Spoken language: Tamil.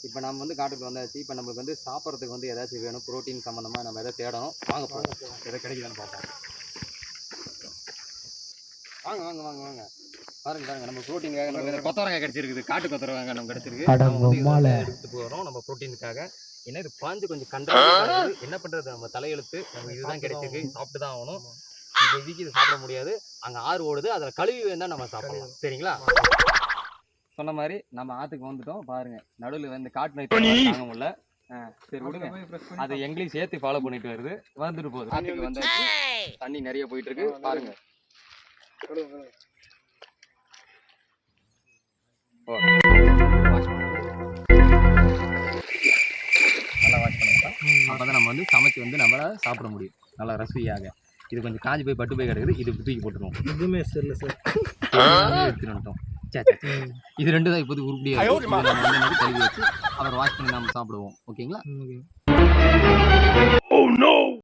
இப்போ நம்ம வந்து காட்டுக்கு வந்தாச்சு. இப்போ நம்மளுக்கு வந்து சாப்பிட்றதுக்கு வந்து ஏதாச்சும் வேணும், ப்ரோட்டீன் சம்மந்தமாக நம்ம எதாவது தேடணும். வாங்க போகலாம், எதை கிடைக்குதுன்னு பார்ப்போம். வாங்க வாங்க வாங்க வாங்க பாருங்க பாருங்க, நம்ம ப்ரோட்டீனுக்காக நம்ம கொத்தவரங்காய் கிடச்சிருக்குது. காட்டு கொத்தவரங்காய் நம்ம கிடச்சிருக்கு. நம்ம வந்து எடுத்து போகிறோம் நம்ம ப்ரோட்டீனுக்காக. ஏன்னா இது பாஞ்சு கொஞ்சம் கண்டாக என்ன பண்ணுறது, நம்ம தலையெழுத்து, நம்ம இதுதான் கிடைச்சிருக்கு, சாப்பிட்டு தான் ஆகணும். இப்போ இதுக்கு இது சாப்பிட முடியாது, அங்கே ஆறு ஓடுது, அதில் கழுவி வேணால் நம்ம சாப்பிடலாம். சரிங்களா? சொன்ன மாதிரி நம்ம ஆற்றுக்கு வந்துட்டோம். பாருங்க நடுவில் வந்து காட்டு நைட் தாங்க முடியல. சரி விடுங்க, அது எங்களையும் சேர்த்து ஃபாலோ பண்ணிட்டு வருது. வந்துட்டு போகுது. ஆற்றுக்கு வந்தாச்சு, தண்ணி நிறைய போயிட்டு இருக்கு. பாருங்க நல்லா வாஷ் பண்ணிக்கலாம். அப்போ நம்ம வந்து சமைச்சு வந்து நம்மளால் சாப்பிட முடியும் நல்லா ரசியாக. இது கொஞ்சம் காஞ்சி போய் பட்டு போய் கிடக்குது, இது தூக்கி போட்டுருவோம். எதுவுமே சரியில்லை சார், எடுத்துட்டு வந்துட்டோம். இது ரெண்டு தான் இப்போது உருப்படியாக கழுவி வச்சு அப்புறம் வாஷ் பண்ணி நம்ம சாப்பிடுவோம். ஓகேங்களா?